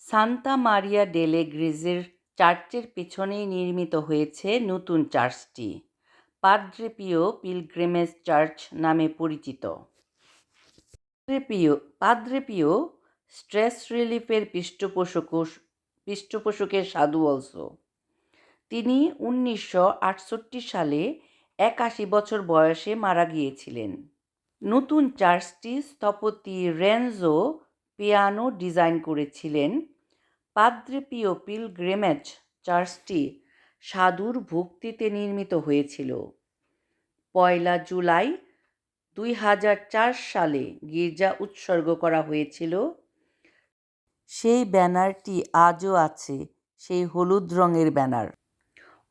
Santa Maria ডেলে গ্রেজের চার্চের পেছনেই নির্মিত হয়েছে নতুন চার্চটি, পাদ্রে পিও পিলগ্রিমেজ চার্চ নামে পরিচিত। পাদ্রে পিও স্ট্রেস রিলিফের পৃষ্ঠপোষকের সাধু অলসো। তিনি 1968 সালে 81 বছর বয়সে মারা গিয়েছিলেন। নতুন চার্চটি স্থপতি রেনজো পিয়ানো ডিজাইন করেছিলেন। পাদ্রে পিও পিলগ্রিমেজ চার্চটি সাধুর ভক্তিতে নির্মিত হয়েছিল। 1 জুলাই 2004 সালে গির্জা উৎসর্গ করা হয়েছিল। সেই ব্যানারটি আজও আছে, সেই হলুদ রঙের ব্যানার।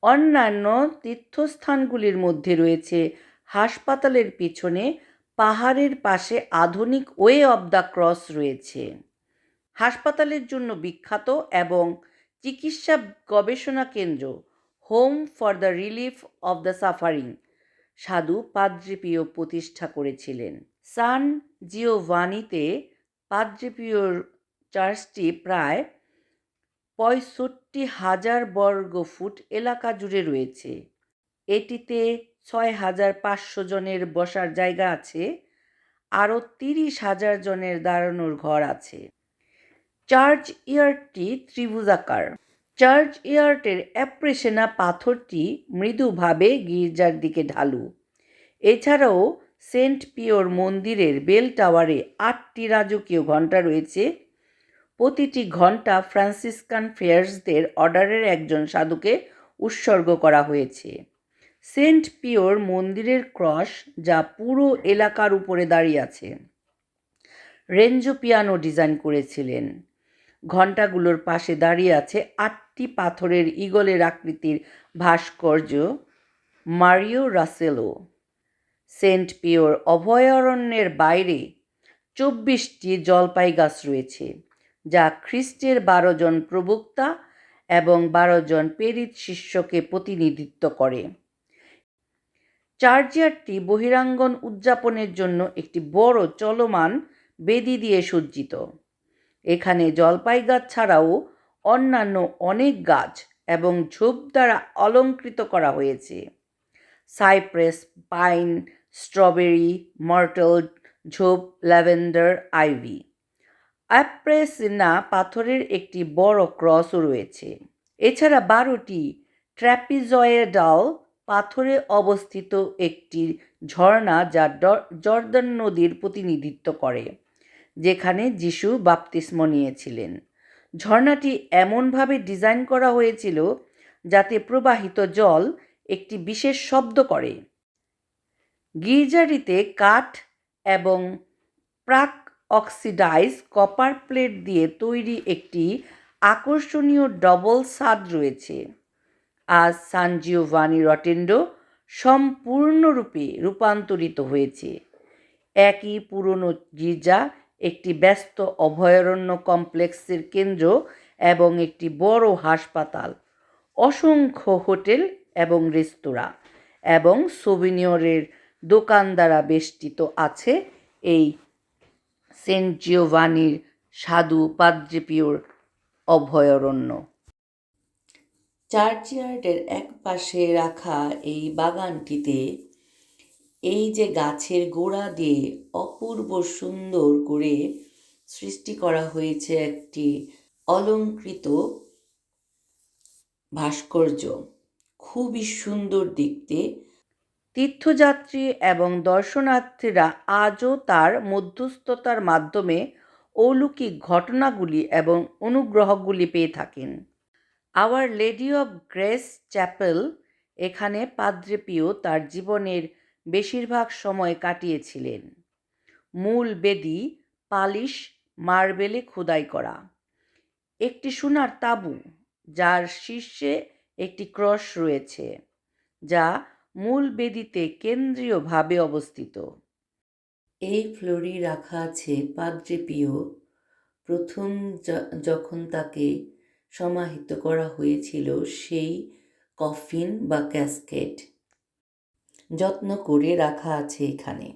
অন্যান্য তীর্থস্থানগুলির মধ্যে রয়েছে হাসপাতালের পিছনে পাহাড়ের পাশে আধুনিক ওয়ে অব দ্য ক্রস রয়েছে, হাসপাতালের জন্য বিখ্যাত এবং চিকিৎসা গবেষণা কেন্দ্র home for the relief of the suffering সাধু পাদ্রে পিও প্রতিষ্ঠা করেছিলেন। সান জিওভানিতে পাদ্রে পিওর চার্চটি প্রায় 65,000 বর্গ ফুট এলাকা জুড়ে রয়েছে। এটিতে 6,500 জনের বসার জায়গা আছে, আরও 30,000 জনের দাঁড়ানোর ঘর আছে। চার্চ ইয়ার্ডটি ত্রিভুজাকার। চার্চ ইয়ার্ডের অ্যাপ্রেসেনা পাথরটি মৃদুভাবে গির্জার দিকে ঢালু। এছাড়াও সেন্ট পিওর মন্দিরের বেল টাওয়ারে 8টি রাজকীয় ঘণ্টা রয়েছে। প্রতিটি ঘণ্টা ফ্রান্সিসকান ফ্রেয়ার্সদের অর্ডারের একজন সাধুকে উৎসর্গ করা হয়েছে। সেন্ট পিওর মন্দিরের ক্রস, যা পুরো এলাকার উপরে দাঁড়িয়ে আছে, রেনজো পিয়ানো ডিজাইন করেছিলেন। ঘণ্টাগুলোর পাশে দাঁড়িয়ে আছে 8টি পাথরের ঈগলের আকৃতির ভাস্কর্য, মারিও রাসেলো। সেন্ট পিওর অভয়ারণ্যের বাইরে 24টি জলপাই গাছ রয়েছে, যা খ্রিস্টের 12 জন প্রবক্তা এবং 12 জন প্রেরিত শিষ্যকে প্রতিনিধিত্ব করে। চার্চয়ার্ডটি বহিরাঙ্গন উদযাপনের জন্য একটি বড় চলমান বেদি দিয়ে সজ্জিত। এখানে জলপাই গাছ ছাড়াও অন্যান্য অনেক গাছ এবং ঝোপ দ্বারা অলঙ্কৃত করা হয়েছে। সাইপ্রেস, পাইন, স্ট্রবেরি, মর্টল ঝোপ, ল্যাভেন্ডার, আইভি। অ্যাপ্রেসিনা পাথরের একটি বড় ক্রসও রয়েছে। এছাড়া 12টি ট্র্যাপিজয়েডাল পাথরে অবস্থিত একটি ঝর্ণা, যা জর্দান নদীর প্রতিনিধিত্ব করে, যেখানে যিশু বাপ্তিস্ম নিয়েছিলেন। ঝর্ণাটি এমনভাবে ডিজাইন করা হয়েছিল যাতে প্রবাহিত জল একটি বিশেষ শব্দ করে। গির্জাটিতে কাঠ এবং প্রাক অক্সিডাইজ কপার প্লেট দিয়ে তৈরি একটি আকর্ষণীয় ডবল ছাদ রয়েছে। আজ সান জিওভানি রটেন্ডো সম্পূর্ণরূপে রূপান্তরিত হয়েছে। একই পুরনো গির্জা একটি ব্যস্ত অভয়ারণ্য কমপ্লেক্সের কেন্দ্র এবং একটি বড় হাসপাতাল, অসংখ্য হোটেল এবং রেস্তোরাঁ এবং সোভিনিয়রের দোকান দ্বারা বেষ্টিত আছে এই সেন্ট জিওভানির সাধু পাদ্রে পিওর অভয়ারণ্য। চার্চয়ার্ডের এক পাশে রাখা এই বাগানটিতে এই যে গাছের গোড়া দিয়ে অপূর্ব সুন্দর করে সৃষ্টি করা হয়েছে একটি অলঙ্কৃত ভাস্কর্য, খুবই সুন্দর দেখতে। তীর্থযাত্রী এবং দর্শনার্থীরা আজও তার মধ্যস্থতার মাধ্যমে অলৌকিক ঘটনাগুলি এবং অনুগ্রহগুলি পেয়ে থাকেন। Our Lady of Grace Chapel, এখানে পাদ্রে পিও তার জীবনের বেশিরভাগ সময় কাটিয়েছিলেন। মূল বেদি পালিশ মার্বেলে খোদাই করা। একটি সোনার তাঁবু, যার শীর্ষে একটি ক্রস রয়েছে, যা মূল বেদিতে কেন্দ্রীয়ভাবে অবস্থিত। এই ফ্লোরেই রাখা আছে পাদ্রে পিও প্রথম যখন তাকে সমাহিত করা হয়েছিল সেই কফিন বা ক্যাসকেট যত্ন করে রাখা আছে এখানে।